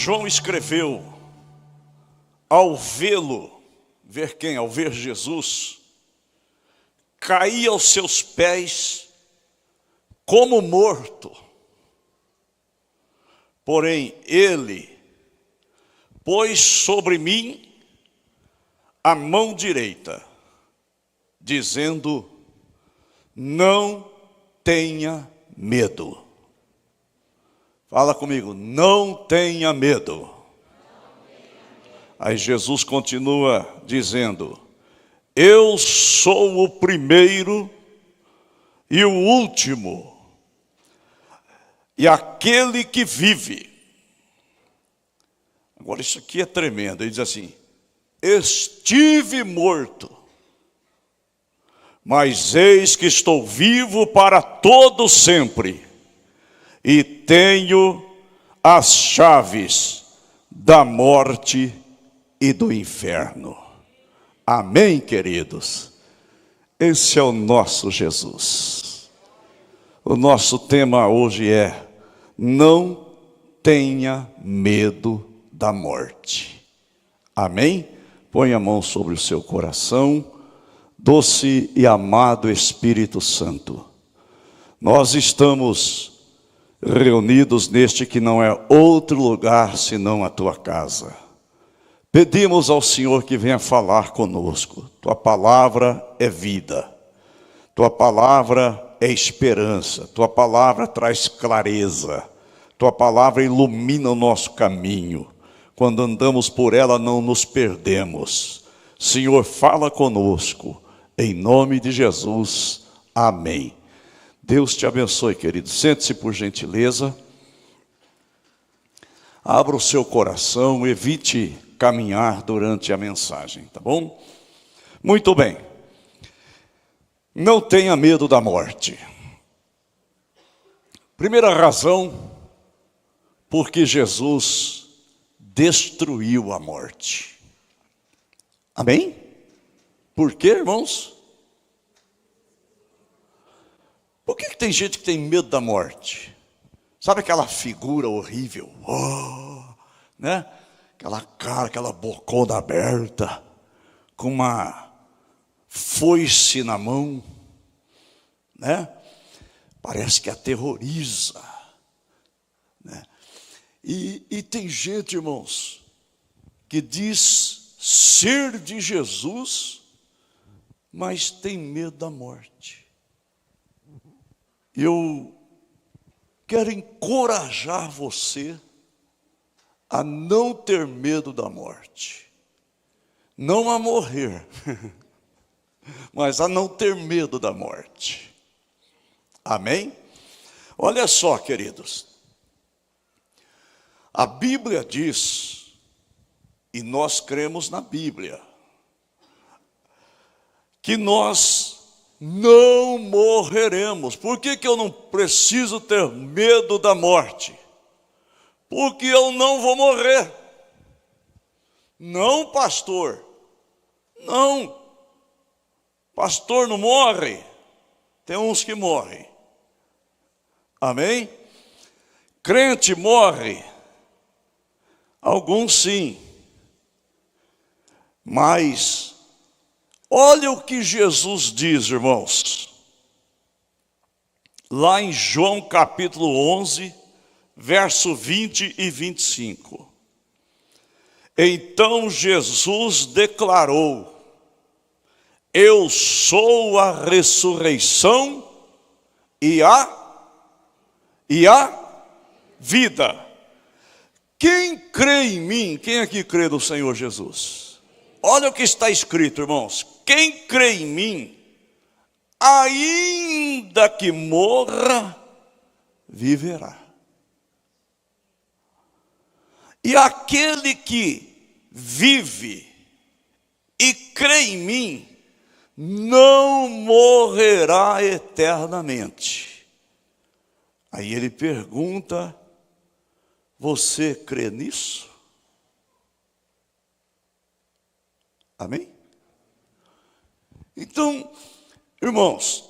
João escreveu, ao vê-lo, ver quem? Ao ver Jesus, caí aos seus pés como morto. Porém, ele pôs sobre mim a mão direita, dizendo, não tenha medo. Fala comigo, não tenha medo. Aí Jesus continua dizendo, eu sou o primeiro e o último, e aquele que vive. Agora isso aqui é tremendo, ele diz assim, estive morto, mas eis que estou vivo para todo sempre, e tenho as chaves da morte e do inferno. Amém, queridos? Esse é o nosso Jesus. O nosso tema hoje é, não tenha medo da morte. Amém? Põe a mão sobre o seu coração. Doce e amado Espírito Santo, nós estamos reunidos neste que não é outro lugar senão a tua casa. Pedimos ao Senhor que venha falar conosco. Tua palavra é vida, tua palavra é esperança, tua palavra traz clareza, tua palavra ilumina o nosso caminho. Quando andamos por ela não nos perdemos. Senhor, fala conosco. Em nome de Jesus, amém. Deus te abençoe, querido. Sente-se por gentileza. Abra o seu coração, evite caminhar durante a mensagem, tá bom? Muito bem. Não tenha medo da morte. Primeira razão, porque Jesus destruiu a morte. Amém? Por quê, irmãos? Por que tem gente que tem medo da morte? Sabe aquela figura horrível? Né? Aquela cara, aquela bocona aberta, com uma foice na mão, né? Parece que aterroriza, né? E tem gente, irmãos, que diz ser de Jesus, mas tem medo da morte. Eu quero encorajar você a não ter medo da morte. Não a morrer, mas a não ter medo da morte. Amém? Olha só, queridos. A Bíblia diz, e nós cremos na Bíblia, que nós não morreremos. Por que eu não preciso ter medo da morte? Porque eu não vou morrer. Não, pastor. Não. Pastor não morre. Tem uns que morrem. Amém? Crente morre. Alguns sim. Mas olha o que Jesus diz, irmãos. Lá em João capítulo 11, verso 20 e 25. Então Jesus declarou, eu sou a ressurreição e a vida. Quem crê em mim, quem aqui crê no Senhor Jesus? Olha o que está escrito, irmãos. Quem crê em mim, ainda que morra, viverá. E aquele que vive e crê em mim, não morrerá eternamente. Aí ele pergunta, você crê nisso? Amém? Então, irmãos,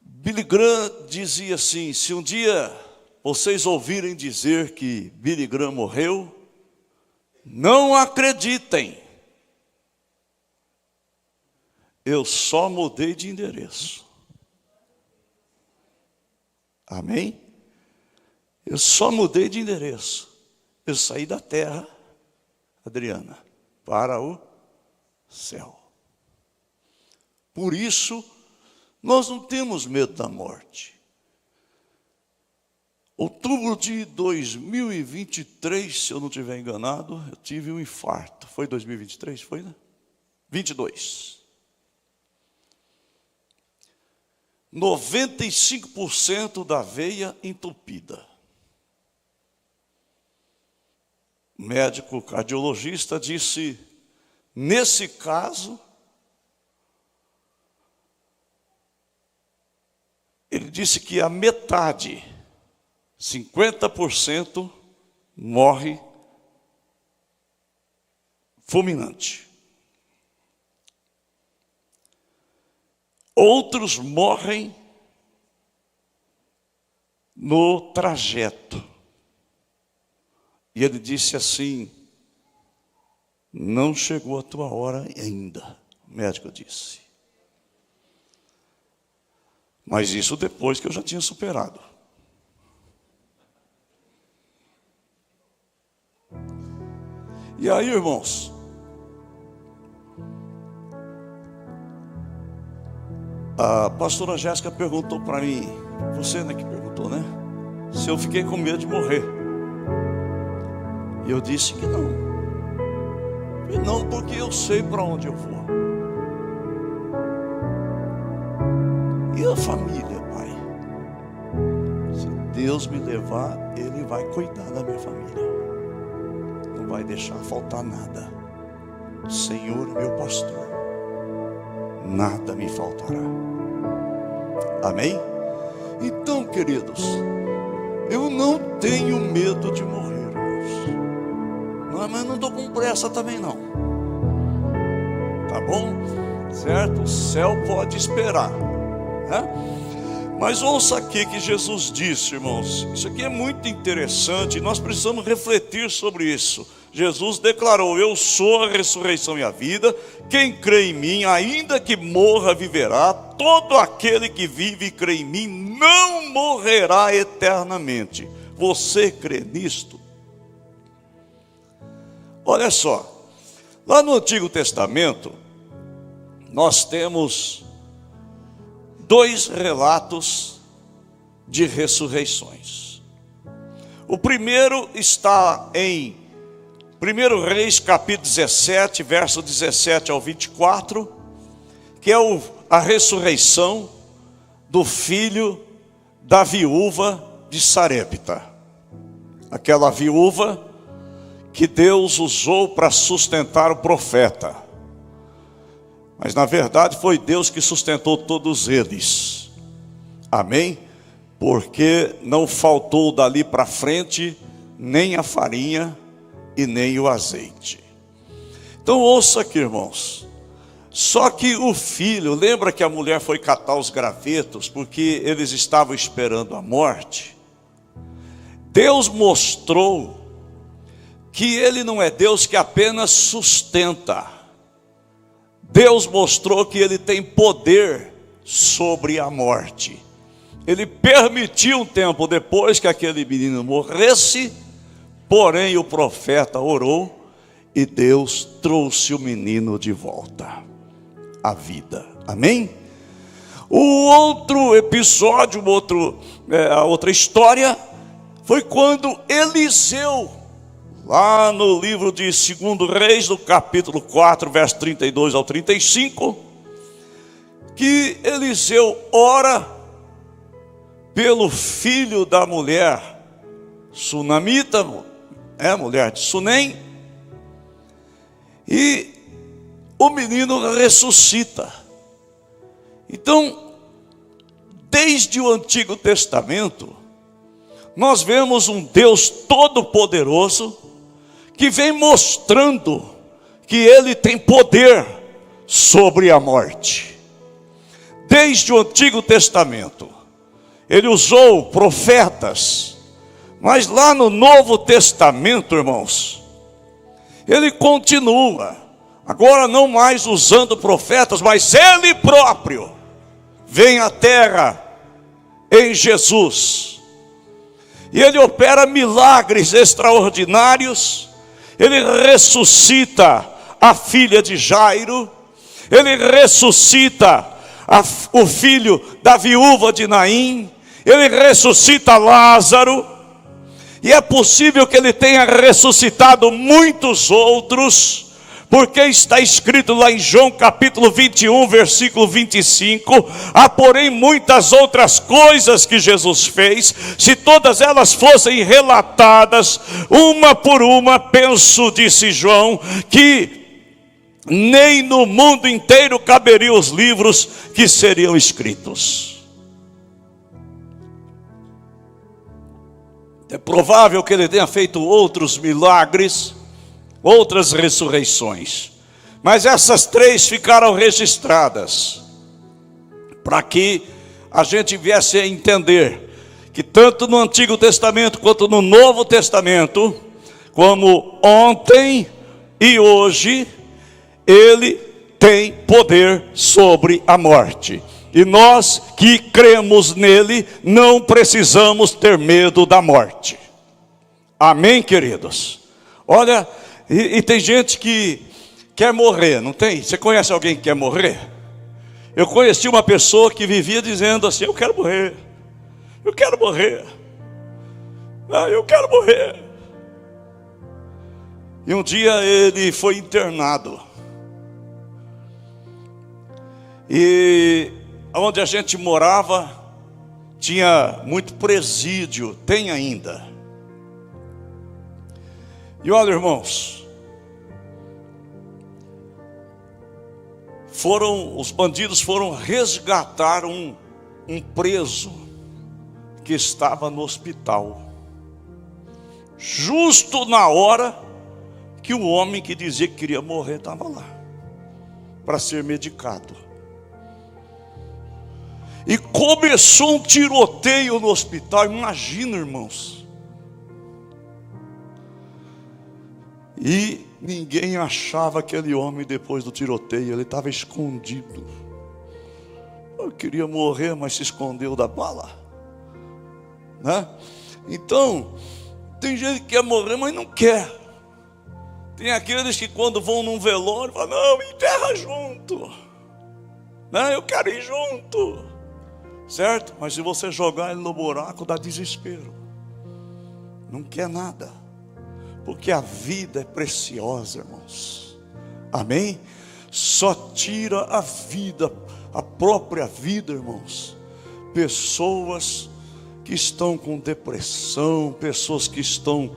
Billy Graham dizia assim, se um dia vocês ouvirem dizer que Billy Graham morreu, não acreditem. Eu só mudei de endereço. Amém? Eu só mudei de endereço. Eu saí da terra, Adriana, para o céu. Por isso, nós não temos medo da morte. Outubro de 2023, se eu não estiver enganado, eu tive um infarto. Foi 2023? Foi, né? 22. 95% da veia entupida. O médico cardiologista disse, nesse caso, ele disse que a metade, 50%, morre fulminante. Outros morrem no trajeto. E ele disse assim, não chegou a tua hora ainda, o médico disse. Mas isso depois que eu já tinha superado. E aí, irmãos, a pastora Jéssica perguntou para mim, você que perguntou, né? Se eu fiquei com medo de morrer. E eu disse que não. E não porque eu sei para onde eu vou. E a família, pai? Se Deus me levar, Ele vai cuidar da minha família. Não vai deixar faltar nada. O Senhor é meu pastor. Nada me faltará. Amém? Então, queridos, eu não tenho medo de morrer, irmãos. Mas não estou com pressa também não. Tá bom? Certo? O céu pode esperar, né? Mas ouça aqui que Jesus disse, irmãos. Isso aqui é muito interessante. Nós precisamos refletir sobre isso. Jesus declarou, eu sou a ressurreição e a vida. Quem crê em mim, ainda que morra, viverá. Todo aquele que vive e crê em mim não morrerá eternamente. Você crê nisto? Olha só, lá no Antigo Testamento, nós temos 2 relatos de ressurreições. O primeiro está em 1 Reis, capítulo 17, verso 17 ao 24, que é a ressurreição do filho da viúva de Sarepta. Aquela viúva que Deus usou para sustentar o profeta. Mas na verdade foi Deus que sustentou todos eles. Amém? Porque não faltou dali para frente nem a farinha e nem o azeite. Então ouça aqui, irmãos. Só que o filho, lembra que a mulher foi catar os gravetos porque eles estavam esperando a morte? Deus mostrou que Ele não é Deus que apenas sustenta. Deus mostrou que Ele tem poder sobre a morte. Ele permitiu um tempo depois que aquele menino morresse, porém o profeta orou e Deus trouxe o menino de volta à vida. Amém? O outro episódio, a outra história, foi quando Eliseu, lá no livro de 2 Reis, no capítulo 4, verso 32 ao 35, que Eliseu ora pelo filho da mulher sunamita, mulher de Sunem, e o menino ressuscita. Então, desde o Antigo Testamento, nós vemos um Deus todo-poderoso que vem mostrando que Ele tem poder sobre a morte. Desde o Antigo Testamento, Ele usou profetas Mas lá no Novo Testamento, irmãos, ele continua, agora não mais usando profetas, mas ele próprio vem à terra em Jesus. E ele opera milagres extraordinários. Ele ressuscita a filha de Jairo. Ele ressuscita o filho da viúva de Naim. Ele ressuscita Lázaro. E é possível que ele tenha ressuscitado muitos outros, porque está escrito lá em João capítulo 21, versículo 25, há porém muitas outras coisas que Jesus fez. Se todas elas fossem relatadas, uma por uma, penso, disse João, que nem no mundo inteiro caberiam os livros que seriam escritos. É provável que ele tenha feito outros milagres, outras ressurreições, mas essas três ficaram registradas, para que a gente viesse a entender, que tanto no Antigo Testamento, quanto no Novo Testamento, como ontem e hoje, ele tem poder sobre a morte, e nós que cremos nele, não precisamos ter medo da morte. Amém, queridos? Olha, e tem gente que quer morrer, não tem? Você conhece alguém que quer morrer? Eu conheci uma pessoa que vivia dizendo assim: eu quero morrer, eu quero morrer, eu quero morrer. E um dia ele foi internado. E onde a gente morava tinha muito presídio, tem ainda. E olha, irmãos, os bandidos foram resgatar um preso que estava no hospital, justo na hora que o homem que dizia que queria morrer estava lá, para ser medicado. E começou um tiroteio no hospital, imagina, irmãos. E ninguém achava aquele homem depois do tiroteio, ele estava escondido. Eu queria morrer, mas se escondeu da bala, né? Então, tem gente que quer morrer, mas não quer. Tem aqueles que quando vão num velório, falam: não, enterra junto, né? Eu quero ir junto, certo? Mas se você jogar ele no buraco, dá desespero, não quer nada. Porque a vida é preciosa, irmãos. Amém? Só tira a vida, a própria vida, irmãos, pessoas que estão com depressão, pessoas que estão,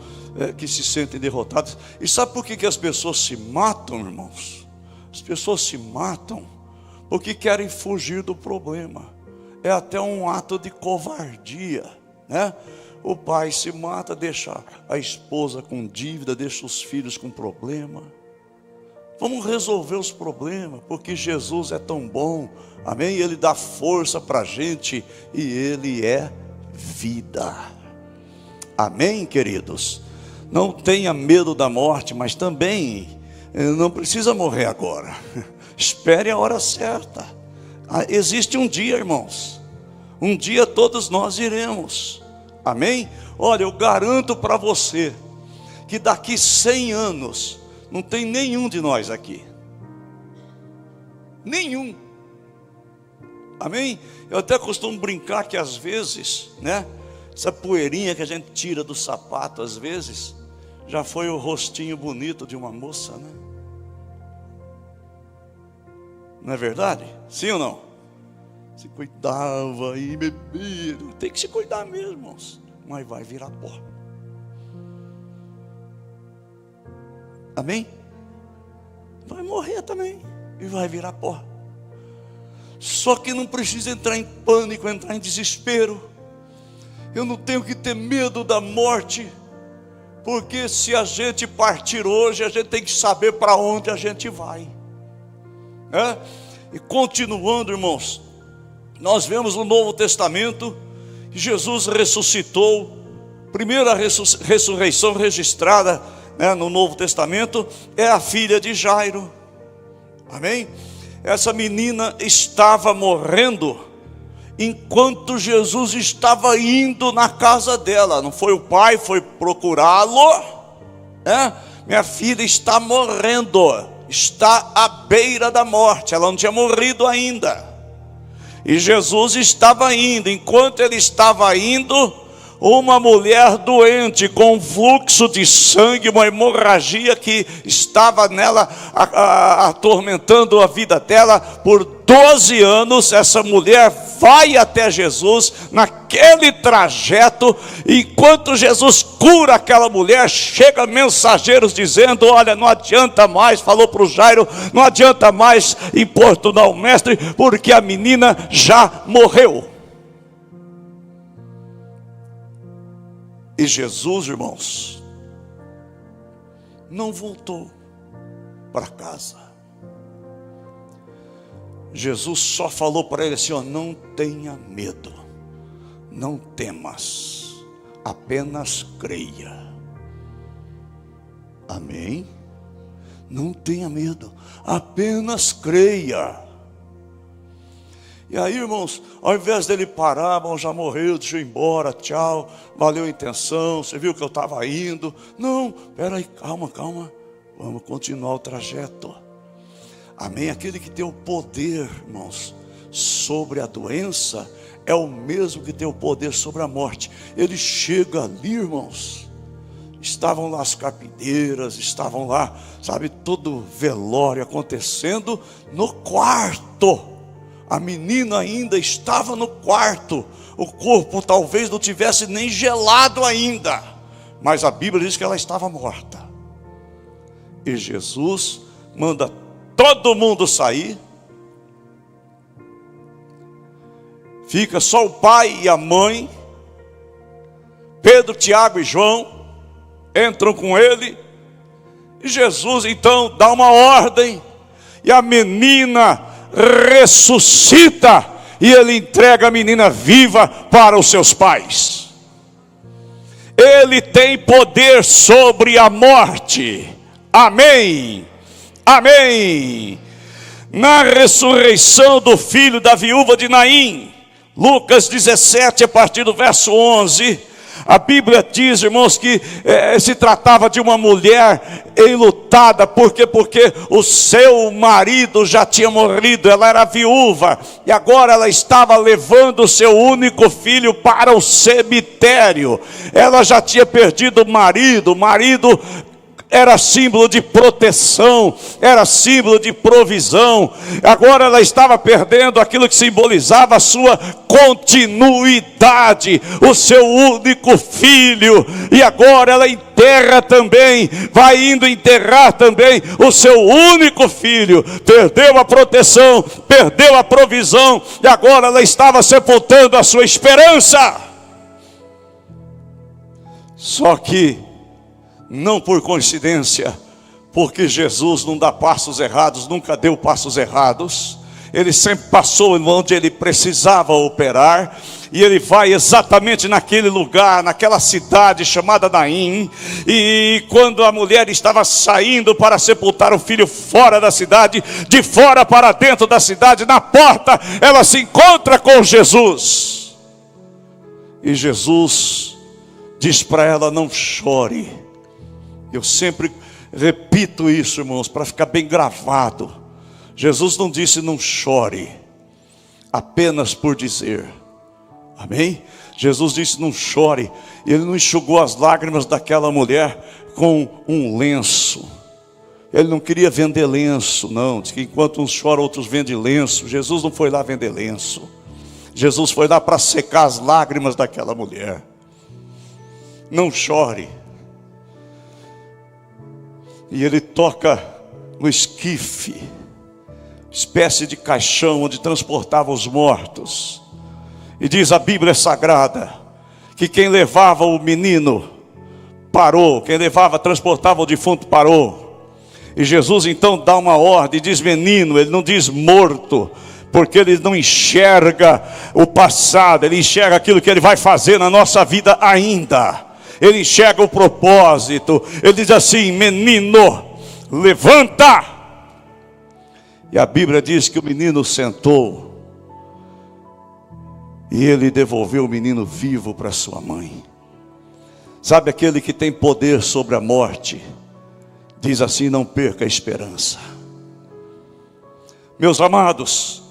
que se sentem derrotadas. E sabe por que as pessoas se matam, irmãos? As pessoas se matam porque querem fugir do problema. É até um ato de covardia, né? O pai se mata, deixa a esposa com dívida, deixa os filhos com problema. Vamos resolver os problemas, porque Jesus é tão bom, amém? Ele dá força para a gente e Ele é vida. Amém, queridos? Não tenha medo da morte, mas também não precisa morrer agora. Espere a hora certa. Existe um dia, irmãos, um dia todos nós iremos. Amém? Olha, eu garanto para você que daqui 100 anos não tem nenhum de nós aqui. Nenhum. Amém? Eu até costumo brincar que às vezes, né, essa poeirinha que a gente tira do sapato, às vezes, já foi o rostinho bonito de uma moça, né? Não é verdade? Sim ou não? Se cuidava e bebia. Tem que se cuidar mesmo, irmãos. Mas vai virar pó. Amém? Vai morrer também. E vai virar pó. Só que não precisa entrar em pânico, entrar em desespero. Eu não tenho que ter medo da morte. Porque se a gente partir hoje, a gente tem que saber para onde a gente vai. E continuando, irmãos, nós vemos no Novo Testamento que Jesus ressuscitou Primeira ressurreição registrada, né, no Novo Testamento é a filha de Jairo. Amém? Essa menina estava morrendo enquanto Jesus estava indo na casa dela. Não foi o pai, foi procurá-lo, né? Minha filha está morrendo, está à beira da morte. Ela não tinha morrido ainda. E Jesus estava indo. Enquanto ele estava indo, uma mulher doente com fluxo de sangue, uma hemorragia que estava nela, atormentando a vida dela por 12 anos, essa mulher vai até Jesus, naquele trajeto, enquanto Jesus cura aquela mulher, chega mensageiros dizendo: olha, não adianta mais, falou para o Jairo, não adianta mais importunar o mestre, porque a menina já morreu. E Jesus, irmãos, não voltou para casa. Jesus só falou para ele assim: ó, não tenha medo, não temas, apenas creia. Amém? Não tenha medo, apenas creia. E aí, irmãos, ao invés dele parar, bom, já morreu, deixa eu ir embora, tchau, valeu a intenção, você viu que eu estava indo. Não, peraí, calma, vamos continuar o trajeto. Amém? Aquele que tem o poder, irmãos, sobre a doença, é o mesmo que tem o poder sobre a morte. Ele chega ali, irmãos, estavam lá as carpideiras, estavam lá, sabe, todo velório acontecendo no quarto. A menina ainda estava no quarto, o corpo talvez não tivesse nem gelado ainda, mas a Bíblia diz que ela estava morta. E Jesus manda todo mundo sair, fica só o pai e a mãe, Pedro, Tiago e João entram com ele, e Jesus então dá uma ordem, e a menina ressuscita, e ele entrega a menina viva para os seus pais. Ele tem poder sobre a morte. Amém, amém. Na ressurreição do filho da viúva de Naim, Lucas 17, a partir do verso 11, a Bíblia diz, irmãos, que se tratava de uma mulher enlutada. Por quê? Porque o seu marido já tinha morrido, ela era viúva, e agora ela estava levando o seu único filho para o cemitério. Ela já tinha perdido o marido era símbolo de proteção, era símbolo de provisão. Agora ela estava perdendo aquilo que simbolizava a sua continuidade, o seu único filho. E agora ela enterra também, vai indo enterrar também o seu único filho. Perdeu a proteção, perdeu a provisão, e agora ela estava sepultando a sua esperança. Só que não por coincidência, porque Jesus não dá passos errados, nunca deu passos errados. Ele sempre passou onde ele precisava operar, e ele vai exatamente naquele lugar, naquela cidade chamada Naim. E quando a mulher estava saindo para sepultar o filho fora da cidade, de fora para dentro da cidade, na porta, ela se encontra com Jesus. E Jesus diz para ela: não chore. Eu sempre repito isso, irmãos, para ficar bem gravado. Jesus não disse não chore apenas por dizer. Amém? Jesus disse não chore. Ele não enxugou as lágrimas daquela mulher com um lenço. Ele não queria vender lenço, não. Diz que enquanto uns choram, outros vendem lenço. Jesus não foi lá vender lenço. Jesus foi lá para secar as lágrimas daquela mulher. Não chore. E ele toca no esquife, espécie de caixão onde transportava os mortos. E diz a Bíblia Sagrada que quem levava o menino parou, quem transportava o defunto parou. E Jesus então dá uma ordem, diz menino, ele não diz morto, porque ele não enxerga o passado, ele enxerga aquilo que ele vai fazer na nossa vida ainda. ele enxerga o propósito. Ele diz assim: menino, levanta. E a Bíblia diz que o menino sentou, e ele devolveu o menino vivo para sua mãe. Sabe, aquele que tem poder sobre a morte, diz assim: não perca a esperança. Meus amados,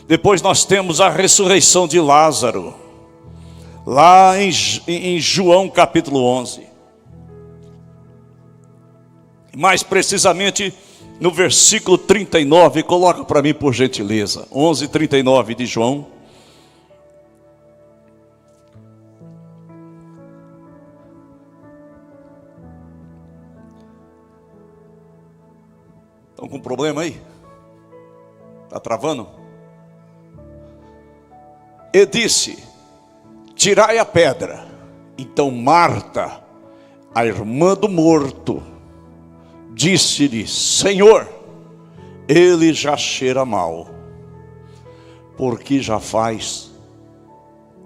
depois nós temos a ressurreição de Lázaro, lá em João capítulo 11. Mais precisamente no versículo 39, coloca para mim por gentileza, 11:39 de João. Estão com problema aí? Está travando? E disse: tirai a pedra. Então Marta, a irmã do morto, disse-lhe: Senhor, ele já cheira mal, porque já faz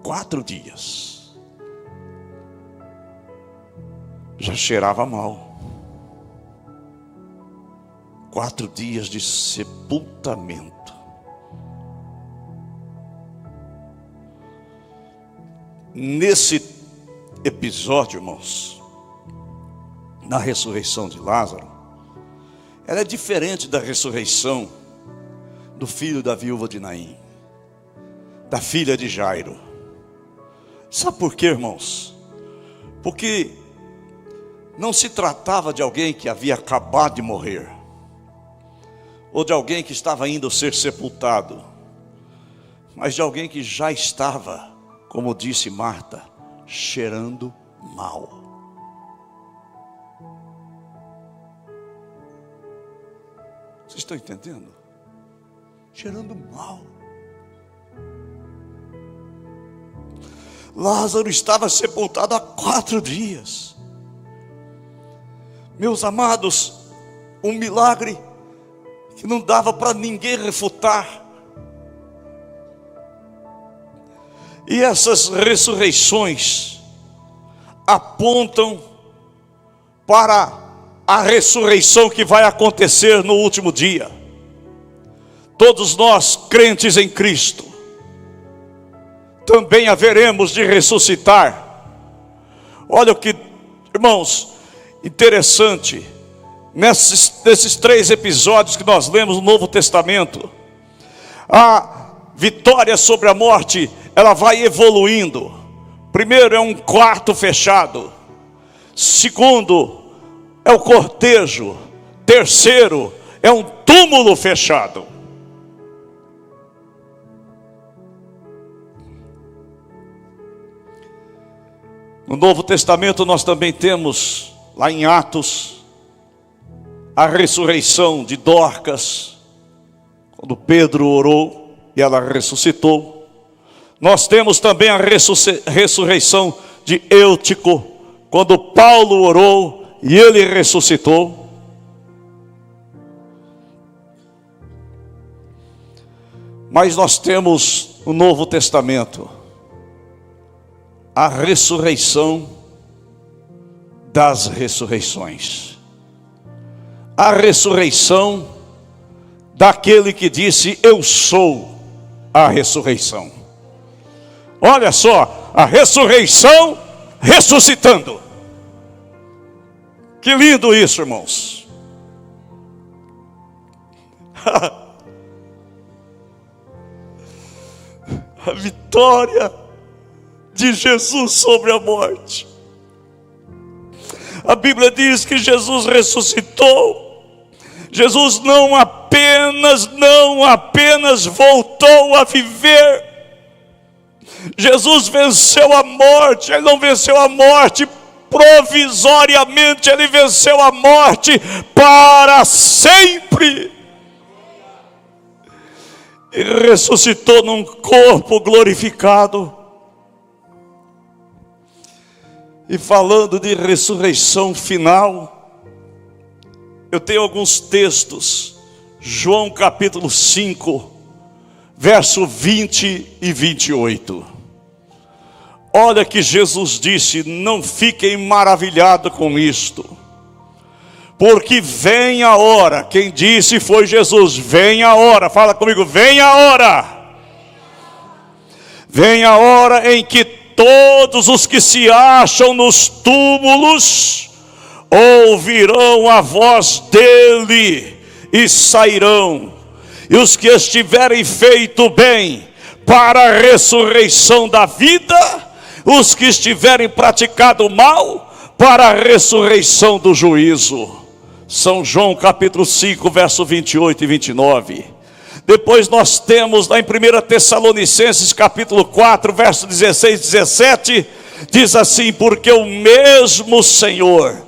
4 dias. Já cheirava mal. 4 dias de sepultamento. Nesse episódio, irmãos, na ressurreição de Lázaro, ela é diferente da ressurreição do filho da viúva de Naim, da filha de Jairo. Sabe por quê, irmãos? Porque não se tratava de alguém que havia acabado de morrer, ou de alguém que estava indo ser sepultado, mas de alguém que já estava, como disse Marta, cheirando mal. Vocês estão entendendo? Cheirando mal. Lázaro estava sepultado há 4 dias. Meus amados, um milagre que não dava para ninguém refutar. E essas ressurreições apontam para a ressurreição que vai acontecer no último dia. Todos nós, crentes em Cristo, também haveremos de ressuscitar. Olha o que, irmãos, interessante, nesses 3 episódios que nós lemos no Novo Testamento, a vitória sobre a morte, ela vai evoluindo. Primeiro é um quarto fechado. Segundo é o cortejo. Terceiro é um túmulo fechado. No Novo Testamento nós também temos, lá em Atos, a ressurreição de Dorcas, quando Pedro orou e ela ressuscitou. Nós temos também a ressurreição de Eutico, quando Paulo orou e ele ressuscitou. Mas nós temos no Novo Testamento a ressurreição das ressurreições. A ressurreição daquele que disse: eu sou a ressurreição. Olha só, a ressurreição ressuscitando. Que lindo isso, irmãos. A vitória de Jesus sobre a morte. A Bíblia diz que Jesus ressuscitou. Jesus não apenas voltou a viver. Jesus venceu a morte. Ele não venceu a morte provisoriamente, ele venceu a morte para sempre. E ressuscitou num corpo glorificado. E falando de ressurreição final, eu tenho alguns textos. João capítulo 5, verso 20 e 28. Olha que Jesus disse: não fiquem maravilhados com isto, porque vem a hora. Quem disse foi Jesus. Vem a hora, fala comigo, vem a hora. Vem a hora em que todos os que se acham nos túmulos ouvirão a voz dele e sairão. E os que estiverem feito bem para a ressurreição da vida, os que estiverem praticado mal para a ressurreição do juízo. São João capítulo 5, verso 28 e 29. Depois nós temos lá em 1 Tessalonicenses capítulo 4, verso 16 e 17, diz assim: porque o mesmo Senhor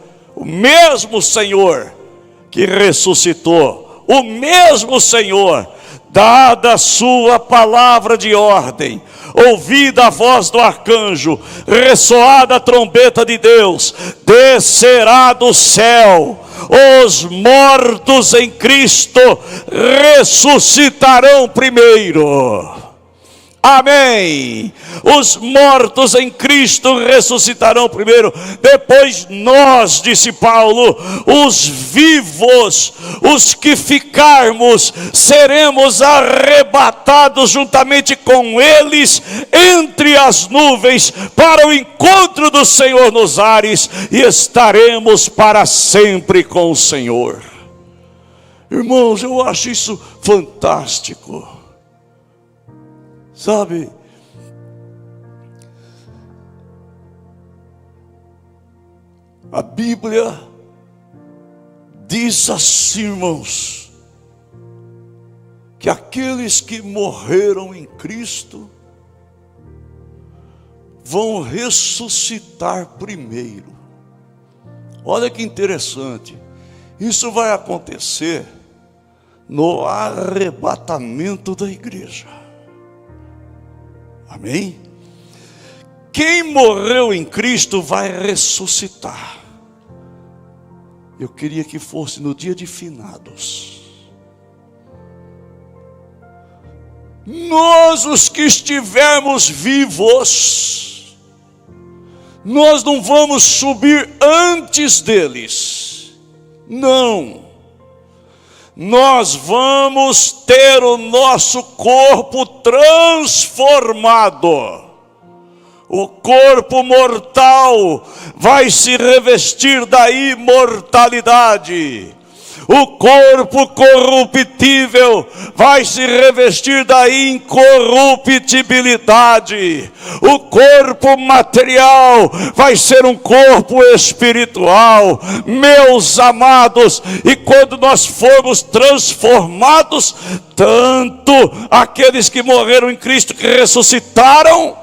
que ressuscitou, o mesmo Senhor, dada a sua palavra de ordem, ouvida a voz do arcanjo, ressoada a trombeta de Deus, descerá do céu. Os mortos em Cristo ressuscitarão primeiro. Amém. Os mortos em Cristo ressuscitarão primeiro. Depois nós, disse Paulo, os vivos, os que ficarmos, seremos arrebatados juntamente com eles entre as nuvens para o encontro do Senhor nos ares, e estaremos para sempre com o Senhor. Irmãos, eu acho isso fantástico. Sabe, a Bíblia diz assim, irmãos, que aqueles que morreram em Cristo vão ressuscitar primeiro. Olha que interessante, isso vai acontecer no arrebatamento da igreja. Amém? Quem morreu em Cristo vai ressuscitar. Eu queria que fosse no dia de finados. Nós, os que estivermos vivos, nós não vamos subir antes deles. Não. Nós vamos ter o nosso corpo transformado. O corpo mortal vai se revestir da imortalidade. O corpo corruptível vai se revestir da incorruptibilidade. O corpo material vai ser um corpo espiritual. Meus amados, e quando nós formos transformados, tanto aqueles que morreram em Cristo, que ressuscitaram,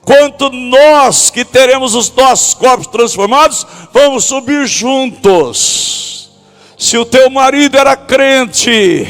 quanto nós que teremos os nossos corpos transformados, vamos subir juntos. Se o teu marido era crente,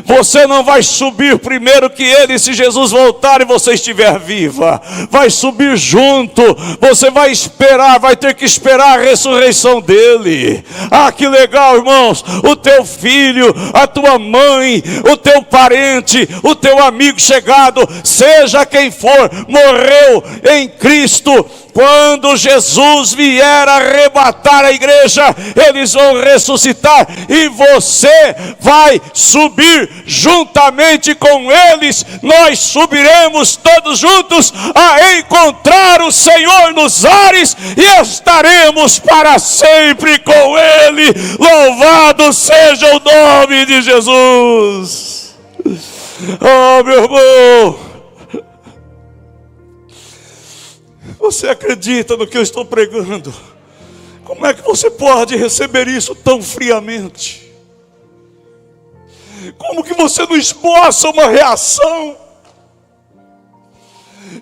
você não vai subir primeiro que ele, se Jesus voltar e você estiver viva. Vai subir junto. Você vai esperar, vai ter que esperar a ressurreição dele. Ah, que legal, irmãos. O teu filho, a tua mãe, o teu parente, o teu amigo chegado, seja quem for, morreu em Cristo. Quando Jesus vier arrebatar a igreja, eles vão ressuscitar e você vai subir juntamente com eles. Nós subiremos todos juntos a encontrar o Senhor nos ares e estaremos para sempre com Ele. Louvado seja o nome de Jesus. Oh, meu irmão, você acredita no que eu estou pregando? Como é que você pode receber isso tão friamente? Como que você não esboça uma reação?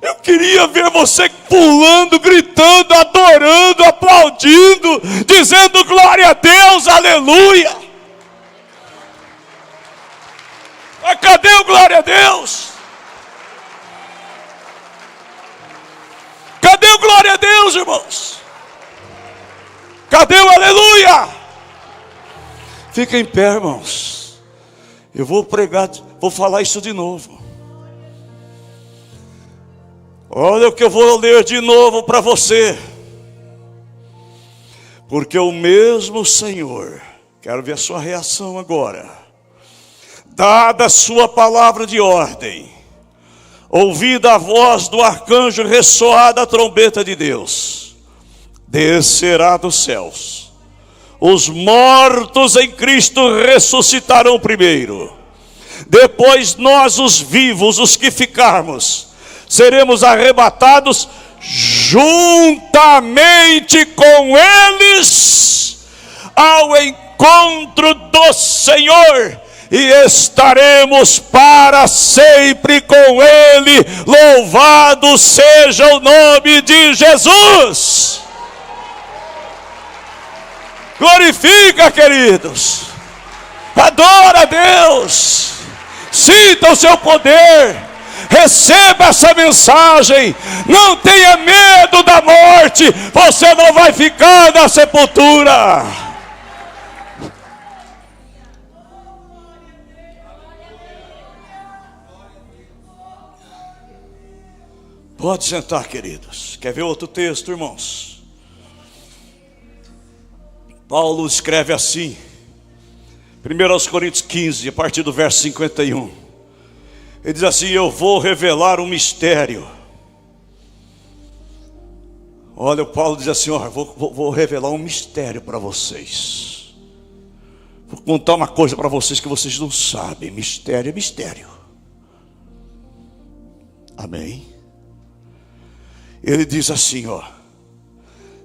Eu queria ver você pulando, gritando, adorando, aplaudindo, dizendo glória a Deus, aleluia. Mas cadê o glória a Deus? Cadê o glória a Deus, irmãos? Cadê o aleluia? Fica em pé, irmãos. Eu vou pregar, vou falar isso de novo. Olha o que eu vou ler de novo para você. Porque o mesmo Senhor, quero ver a sua reação agora. Dada a sua palavra de ordem, ouvida a voz do arcanjo, ressoada a trombeta de Deus, descerá dos céus. Os mortos em Cristo ressuscitarão primeiro. Depois nós, os vivos, os que ficarmos, seremos arrebatados juntamente com eles ao encontro do Senhor, e estaremos para sempre com Ele. Louvado seja o nome de Jesus. Glorifica, queridos. Adora a Deus. Sinta o seu poder. Receba essa mensagem. Não tenha medo da morte. Você não vai ficar na sepultura. Pode sentar, queridos. Quer ver outro texto, irmãos? Paulo escreve assim, 1 Coríntios 15, a partir do verso 51. Ele diz assim: eu vou revelar um mistério. Olha, o Paulo diz assim: ó, vou revelar um mistério para vocês. Vou contar uma coisa para vocês que vocês não sabem. Mistério é mistério. Amém? Ele diz assim, ó: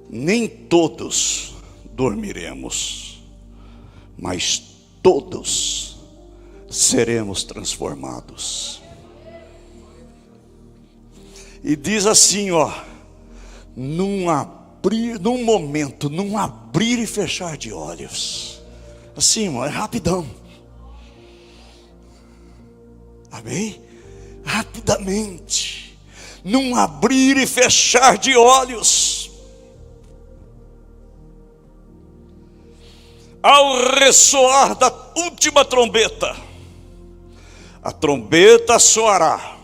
nem todos dormiremos, mas todos seremos transformados. E diz assim, ó: num momento, num abrir e fechar de olhos. Assim, irmão, é rapidão. Amém? Rapidamente. Num abrir e fechar de olhos. Ao ressoar da última trombeta, a trombeta soará.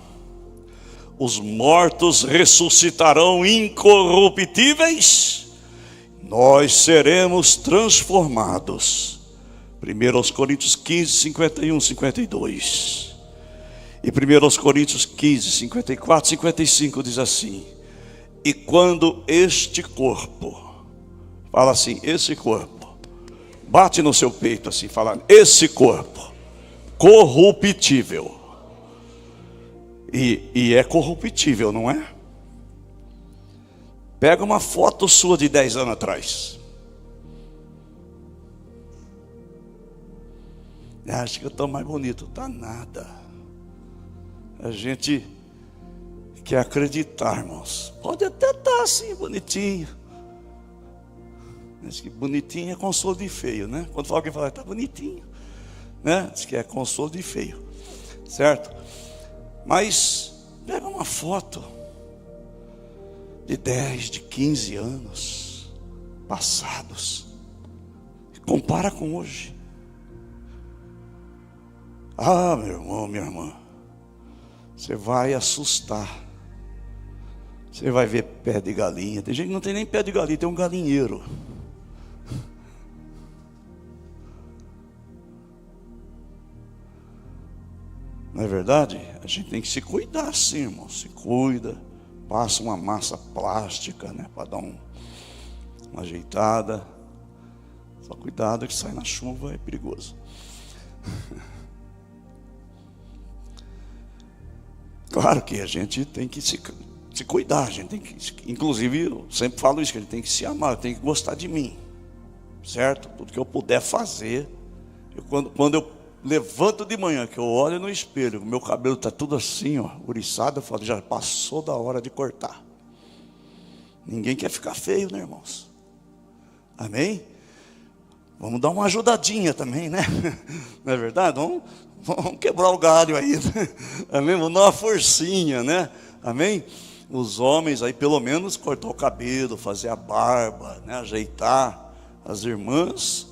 Os mortos ressuscitarão incorruptíveis. Nós seremos transformados. 1 Coríntios 15, 51, 52. E 1 Coríntios 15, 54, 55 diz assim: e quando este corpo, fala assim, esse corpo, bate no seu peito assim, falando, esse corpo, corruptível, e é corruptível, não é? Pega uma foto sua de 10 anos atrás. Acho que eu estou mais bonito. Tá nada. A gente quer acreditar, irmãos. Pode até estar assim, bonitinho. Diz que bonitinho é consolo de feio, né? Quando alguém fala, está bonitinho, né? Diz que é consolo de feio, certo? Mas pega uma foto de 10, de 15 anos passados e compara com hoje. Ah, meu irmão, minha irmã, você vai assustar. Você vai ver pé de galinha. Tem gente que não tem nem pé de galinha, tem um galinheiro. Não é verdade? A gente tem que se cuidar sim, irmão. Se cuida, passa uma massa plástica, né, para dar uma ajeitada. Só cuidado que sai na chuva, é perigoso. Claro que a gente tem que se cuidar, a gente tem que, inclusive eu sempre falo isso, que a gente tem que se amar, tem que gostar de mim, certo? Tudo que eu puder fazer. Quando eu levanto de manhã, que eu olho no espelho, o meu cabelo está tudo assim, ó, uriçado, eu falo, já passou da hora de cortar. Ninguém quer ficar feio, né, irmãos? Amém? Vamos dar uma ajudadinha também, né? Não é verdade? Vamos quebrar o galho aí, né? Amém? Vamos dar uma forcinha, né? Amém? Os homens aí pelo menos cortar o cabelo, fazer a barba, né? Ajeitar. As irmãs,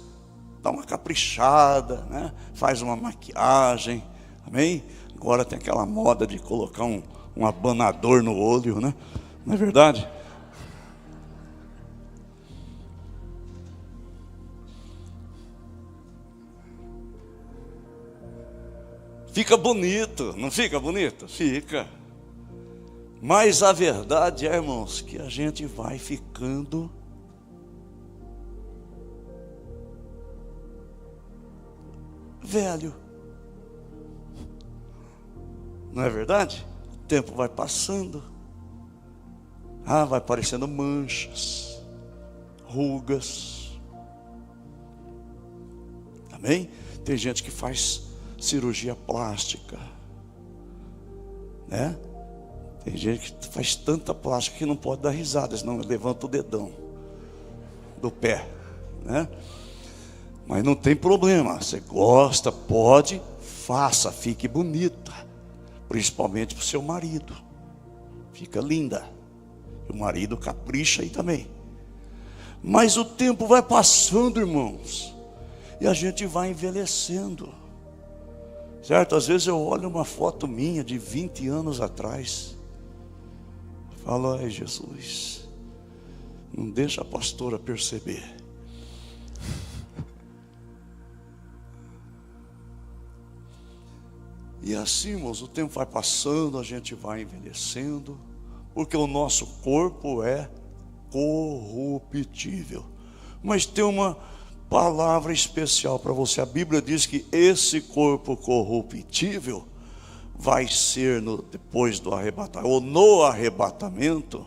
dá uma caprichada, né? Faz uma maquiagem, amém? Agora tem aquela moda de colocar um um abanador no olho, né? Não é verdade? Fica bonito, não fica bonito? Fica. Mas a verdade é, irmãos, que a gente vai ficando velho. Não é verdade? O tempo vai passando. Vai aparecendo manchas, rugas. Amém? Tem gente que faz cirurgia plástica, né? Tem gente que faz tanta plástica que não pode dar risada, senão levanta o dedão do pé, né? Mas não tem problema, você gosta, pode, faça, fique bonita, principalmente para o seu marido, fica linda, e o marido capricha aí também. Mas o tempo vai passando, irmãos, e a gente vai envelhecendo, certo? Às vezes eu olho uma foto minha de 20 anos atrás, falo, ai Jesus, não deixa a pastora perceber. E assim, irmãos, o tempo vai passando, a gente vai envelhecendo, porque o nosso corpo é corruptível. Mas tem uma palavra especial para você. A Bíblia diz que esse corpo corruptível vai ser, depois do arrebatamento, ou no arrebatamento,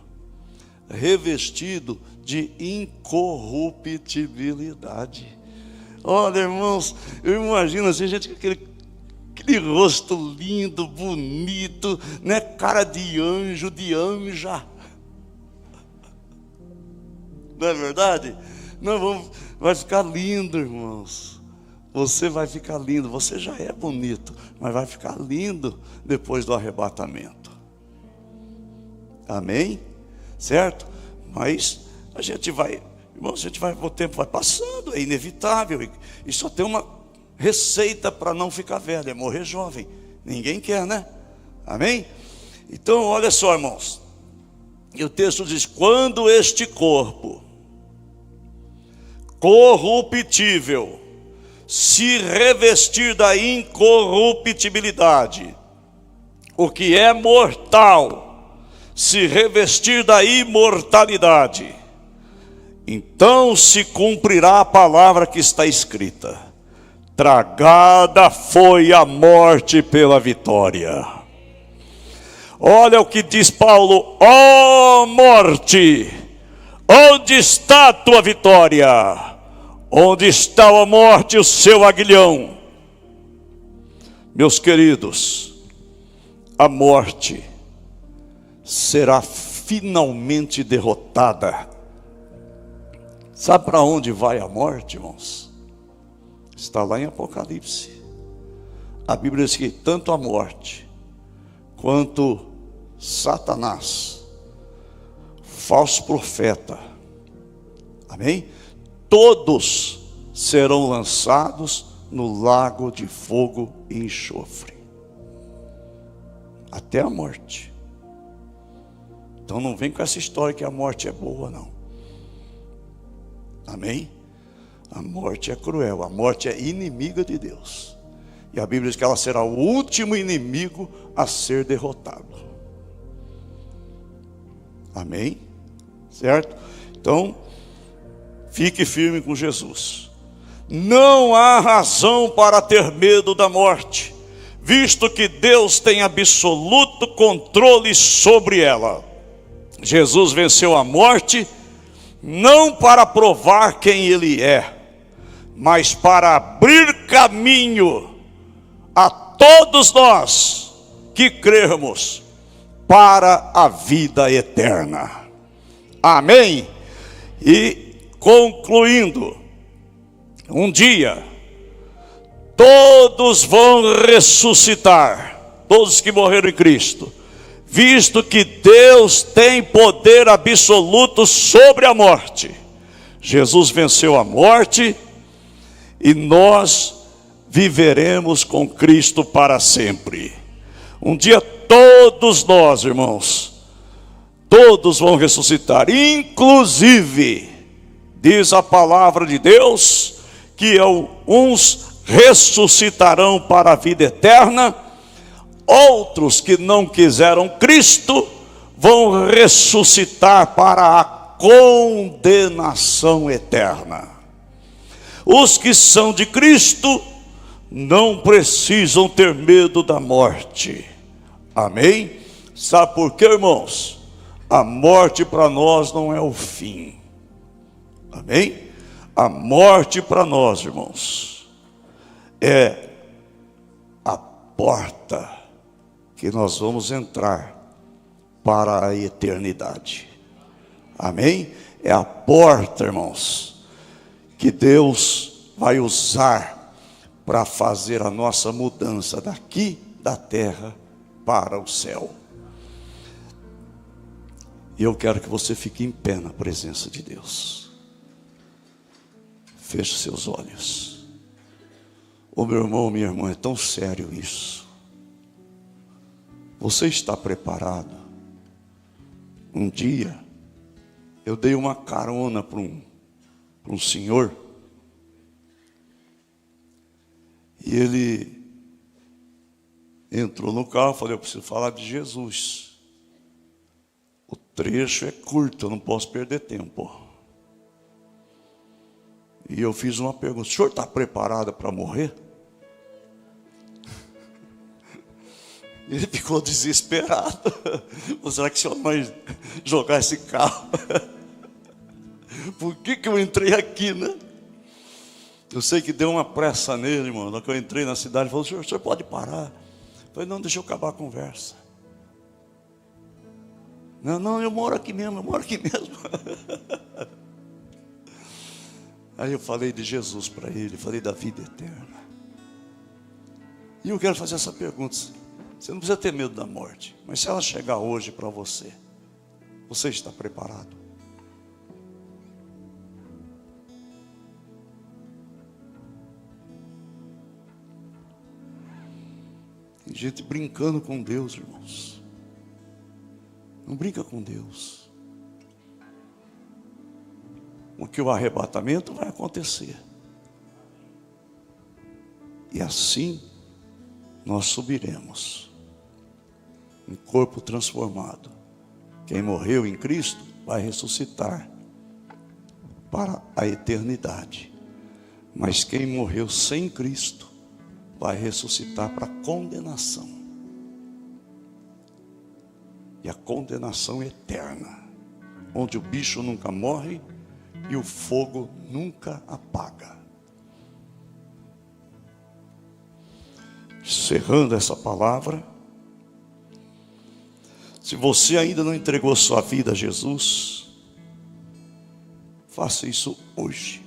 revestido de incorruptibilidade. Olha, irmãos, eu imagino assim, gente, aquele rosto lindo, bonito, né? Cara de anjo, de anja. Não é verdade? Vai ficar lindo, irmãos. Você vai ficar lindo. Você já é bonito, mas vai ficar lindo depois do arrebatamento. Amém? Certo? Mas a gente vai, irmãos, o tempo vai passando, é inevitável. E só tem uma receita para não ficar velho, é morrer jovem. Ninguém quer, né? Amém? Então, olha só, irmãos. E o texto diz: quando este corpo corruptível se revestir da incorruptibilidade, o que é mortal se revestir da imortalidade, então se cumprirá a palavra que está escrita: tragada foi a morte pela vitória. Olha o que diz Paulo: ó morte, onde está a tua vitória? Onde está a morte, o seu aguilhão? Meus queridos, a morte será finalmente derrotada. Sabe para onde vai a morte, irmãos? Está lá em Apocalipse. A Bíblia diz que tanto a morte quanto Satanás, falso profeta, amém? Todos serão lançados no lago de fogo e enxofre, até a morte. Então não vem com essa história que a morte é boa, não. Amém? A morte é cruel, a morte é inimiga de Deus. E a Bíblia diz que ela será o último inimigo a ser derrotado. Amém? Certo? Então, fique firme com Jesus. Não há razão para ter medo da morte, visto que Deus tem absoluto controle sobre ela. Jesus venceu a morte, não para provar quem Ele é, mas para abrir caminho a todos nós que crermos para a vida eterna. Amém? E concluindo, um dia todos vão ressuscitar, todos que morreram em Cristo, visto que Deus tem poder absoluto sobre a morte. Jesus venceu a morte e nós viveremos com Cristo para sempre. Um dia todos nós, irmãos, todos vão ressuscitar. Inclusive, diz a palavra de Deus, que uns ressuscitarão para a vida eterna, outros que não quiseram Cristo vão ressuscitar para a condenação eterna. Os que são de Cristo não precisam ter medo da morte. Amém? Sabe por quê, irmãos? A morte para nós não é o fim. Amém? A morte para nós, irmãos, é a porta que nós vamos entrar para a eternidade. Amém? É a porta, irmãos, que Deus vai usar para fazer a nossa mudança daqui da terra para o céu. E eu quero que você fique em pé na presença de Deus. Feche seus olhos. Ô meu irmão, minha irmã, é tão sério isso. Você está preparado? Um dia, eu dei uma carona para um senhor. E ele entrou no carro, falei, eu preciso falar de Jesus. O trecho é curto, eu não posso perder tempo. E eu fiz uma pergunta, o senhor está preparado para morrer? Ele ficou desesperado. Será que o senhor vai jogar esse carro? Por que eu entrei aqui, né? Eu sei que deu uma pressa nele, irmão. Na hora que eu entrei na cidade, ele falou, o senhor pode parar? Eu falei, não, deixa eu acabar a conversa. Não, eu moro aqui mesmo, Aí eu falei de Jesus para ele, falei da vida eterna. E eu quero fazer essa pergunta. Você não precisa ter medo da morte, mas se ela chegar hoje para você, você está preparado? Tem gente brincando com Deus, irmãos. Não brinca com Deus. Porque o arrebatamento vai acontecer. E assim nós subiremos. Um corpo transformado. Quem morreu em Cristo vai ressuscitar para a eternidade. Mas quem morreu sem Cristo vai ressuscitar para a condenação. E a condenação eterna, onde o bicho nunca morre e o fogo nunca apaga. Encerrando essa palavra, se você ainda não entregou sua vida a Jesus, faça isso hoje.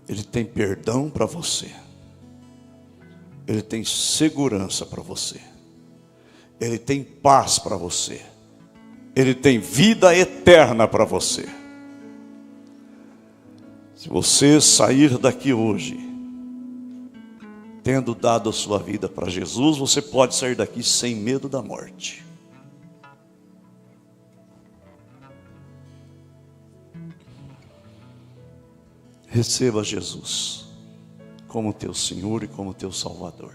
Ele tem perdão para você. Ele tem segurança para você. Ele tem paz para você. Ele tem vida eterna para você. Se você sair daqui hoje, tendo dado a sua vida para Jesus, você pode sair daqui sem medo da morte. Receba Jesus como teu Senhor e como teu Salvador.